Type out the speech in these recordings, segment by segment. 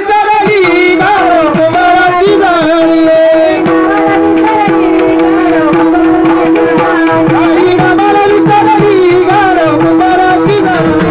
विसरली गाव कुंभाराची जाणी आई बाबाला विसरली गाव कुंभाराची जाणी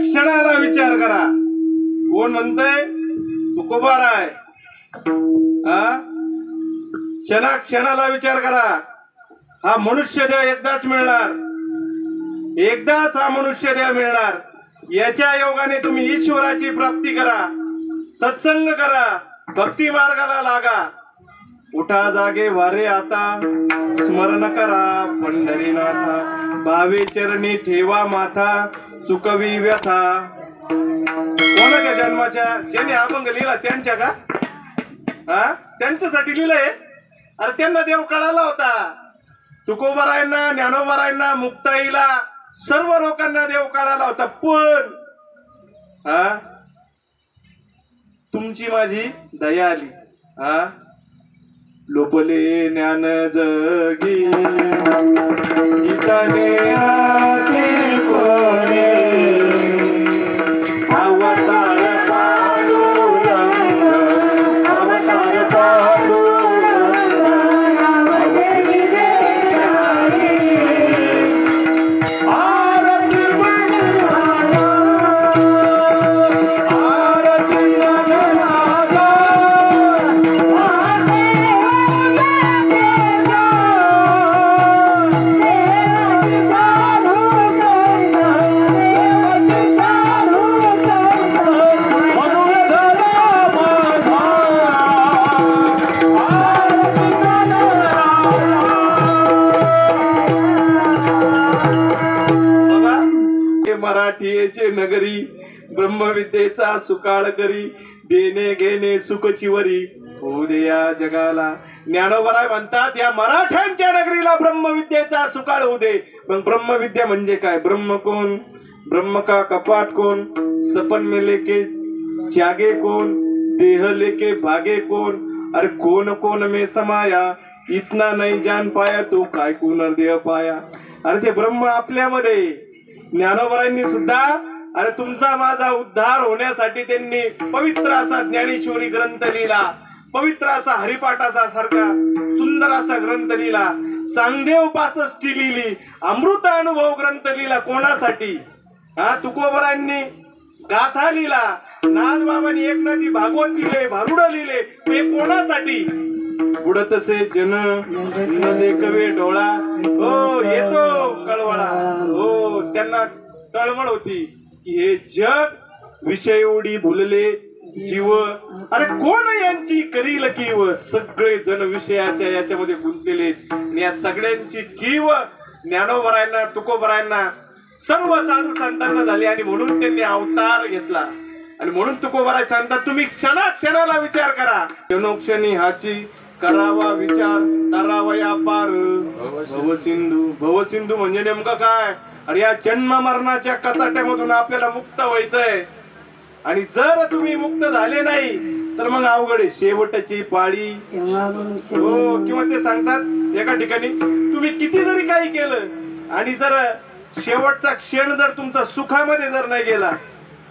क्षणाला विचार करा कोण म्हणतंय तुकोबार आहे क्षणाला विचार करा हा मनुष्य देह एकदाच मिळणार एकदाच हा मनुष्य देह मिळणार याच्या योगाने तुम्ही ईश्वराची प्राप्ती करा सत्संग करा भक्ती मार्गाला लागा उठा जागे वारे आता स्मरण करा पंढरीनाथा भावे चरणी ठेवा माथा चुकवी व्यथा कोणाच्या जन्माच्या ज्यांनी अभंग लिहिला त्यांच्या का त्यांच्यासाठी लिहिलंय अरे त्यांना देव कळाला होता तुकोबारायांना ज्ञानोबारायांना मुक्ताईला सर्व लोकांना देव कळाला होता पण तुमची माझी दया आली लोपले ज्ञान जगी इतने आते कोणे अवतार पांडुरंग अवतार पांडुरंग आरती मंगला आरती मंगला मराठीचे नगरी ब्रह्मविद्येचा सुकाळ करी देणे घेणे सुखचिवरी होऊ दे या जगाला ज्ञानोबराय म्हणतात या मराठ्यांच्या नगरीला ब्रह्मविद्येचा सुकाळ होऊ दे पण ब्रह्मविद्या म्हणजे काय ब्रह्म कोण ब्रह्म का कपाट कोण सपन में लेके जागे कौन देह लेके भागे कौन अरे कौन कौन में समाया इतना नहीं जान पाया तो काय कून देह पाया अरे ते ब्रह्म आपल्यामध्ये ज्ञानोबरायांनी सुद्धा अरे तुमचा माझा उद्धार होण्यासाठी त्यांनी पवित्र असा ज्ञानेश्वरी ग्रंथ लिहिला, पवित्र असा हरिपाठाचा सारखा सुंदर असा ग्रंथ लिहिला, सांगदेव 65 लिहिली, अमृत अनुभव ग्रंथ लिहिला. कोणासाठी? तुकोबरांनी गाथा लिहिला, नाथबाबांनी एकनाथी भागवत लिहिले, भारुड लिहिले. हे कोणासाठी? पुढं तसे जन न देखवे डोळा, हो येतो कळवळा. हो त्यांना तळमळ होती की हे जग विषय एवढी भुलले जीव, अरे कोण यांची करील कीव. सगळे जण विषयाच्या याच्यामध्ये गुंतलेले. या सगळ्यांची कीव ज्ञानोबरायांना, तुकोबरायांना, सर्व साधू संतांना झाली. आणि म्हणून त्यांनी अवतार घेतला. आणि म्हणून तुकोबराय सांगतात, तुम्ही क्षणाक्षणाला विचार करा. क्षणोक्षणी हाची करावा विचार, तरावया पार भवसिंधू. भवसिंधू म्हणजे नेमकं काय? अरे या जन्म मरणाच्या कचाट्यामधून आपल्याला मुक्त व्हायचंय. आणि जर तुम्ही मुक्त झाले नाही तर मग अवघड आहे. शेवटची पाळी. हो, किंवा ते सांगतात एका ठिकाणी, तुम्ही किती जरी काही केलं आणि जर शेवटचा क्षण जर तुमचा सुखामध्ये जर नाही गेला,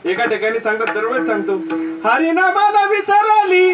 एका ठिकाणी सांगतात, दरवेळेस सांगतो, हरिनामाला विसरली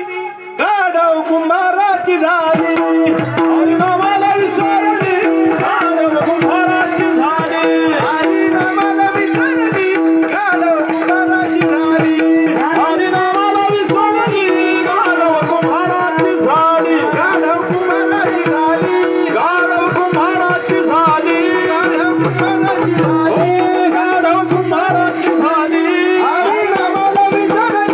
गाढव कुंभाराची झाली. हरिनामाला विसरली गाढव कुंभाराची झाली. हरिनामाला विसरली गाढव कुंभाराची झाली. हरिनामाला विसरली गाढव कुंभाराची झाली. गाढव कुंभाराची झाली. गाढव कुंभाराची झाली. गाढव कुंभाराची झाली. गाढव कुंभाराची झाली. हरिनामाला विसरली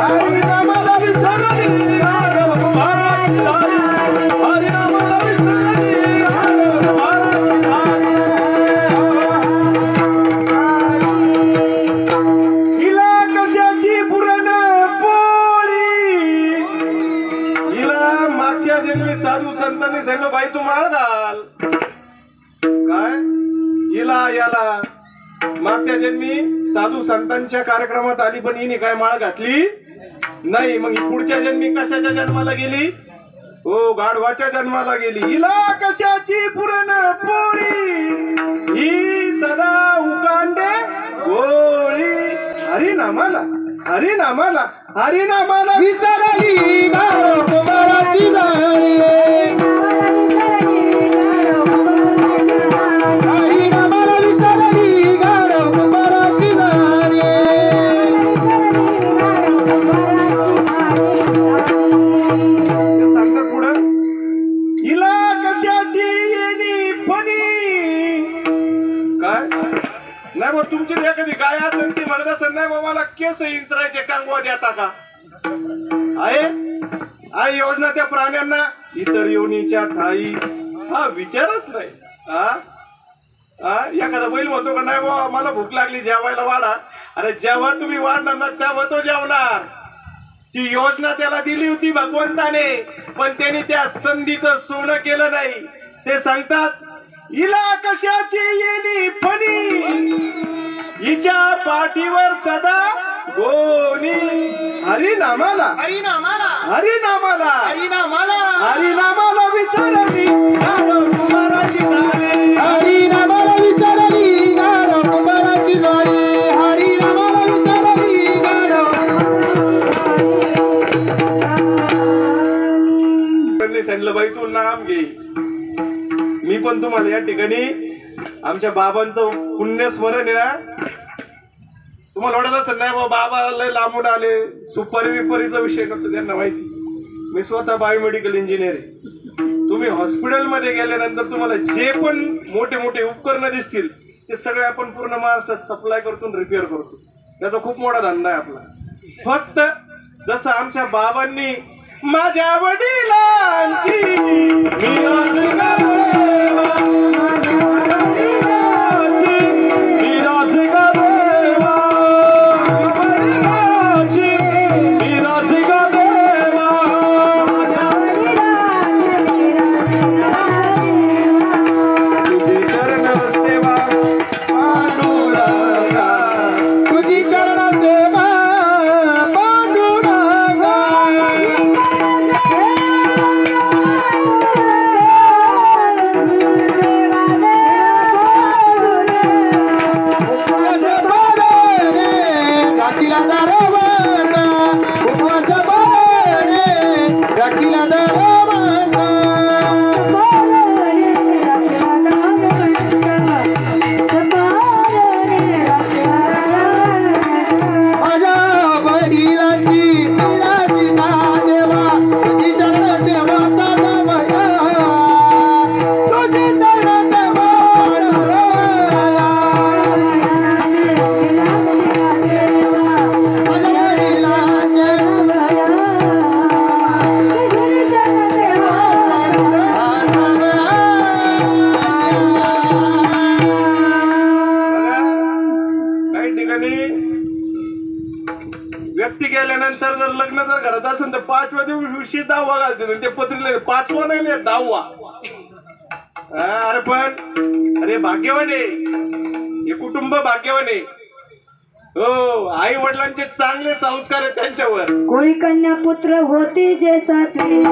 हरिनामाला विसरली गाढव कुंभाराची झाली. हरिनामाला विसरली गाढव कुंभाराची झाली. हिला कशाची पुरण पोळी. हिला मागच्या जन्मी साधू संतांनी सांगितलं, बाई तू माळ घाल. काय? हिला याला मागच्या जन्मी साधू संतांच्या कार्यक्रमात आली, पण हिने काय माळ घातली नाही. मग ही पुढच्या जन्मी कशाच्या जन्माला गेली? हो, गाढवाच्या जन्माला गेली. हिला कशाची पुरण पोळी, ही सदा उकांडे गोळी. हरिनामाला हरिनामाला हरिनामाला विसरली गाढव कुंभाराची झाली. हरिनामाला विसरली गाढव कुंभाराची झाली. सांगतात पुढं, हिला कशाची येणी फणी. काय? नाही बा, तुमची एखादी गाय असेल ती म्हणत असेल, नाही बा मला केस इंचरायचे कांगवा देता का? आहे योजना त्या प्राण्यांना इतर योनीच्या ठाई. हा विचारच नाही. एखादा बैल म्हणतो का, नाही बा मला भूक लागली जेवायला वाढा. अरे जेव्हा तुम्ही वाढणार ना तेव्हा तो जेवणार. ती योजना त्याला दिली होती भगवंताने, पण त्यांनी त्या संधीचं सोनं केलं नाही. ते सांगतात, हिला कशाची येणी फणी, हिच्या पाठीवर सदा गोणी. हरिनामाला हरिनामाला हरिनामाला हरिनामाला हरिनामाला विसरली गाढव कुंभाराची झाली. हरिनामाला विसरली गाढव कुंभाराची झाली. हरिनामाला विसरली गाढव. त्यांनी सांगितलं, बाई तू नाम घे. मी पण तुम्हाला या ठिकाणी आमच्या बाबांचं पुण्यस्मरण आहे ना, तुम्हाला वाटत असेल नाही बाबा लय लांबून आले, सुपारी विपारीचा विषय नसतो त्यांना माहिती. मी स्वतः बायोमेडिकल इंजिनियर आहे. तुम्ही हॉस्पिटलमध्ये गेल्यानंतर तुम्हाला जे पण मोठे मोठे उपकरणं दिसतील ते सगळे आपण पूर्ण महाराष्ट्रात सप्लाय करतो, रिपेअर करतो. त्याचा खूप मोठा धंदा आहे आपला. फक्त जसं आमच्या बाबांनी माझ्या वडिलांची आणि व्यक्ती गेल्यानंतर जर लग्न जर घरात असेल तर 5व्या दिवशी 10वा घालते ते पत्रिले 5वा नाही 10वा. अरे पण अरे भाग्यवान आहे हे कुटुंब, भाग्यवान आहे. हो, आई वडिलांचे चांगले संस्कार आहेत त्यांच्यावर. कोळी कन्या पुत्र होती जे सात्री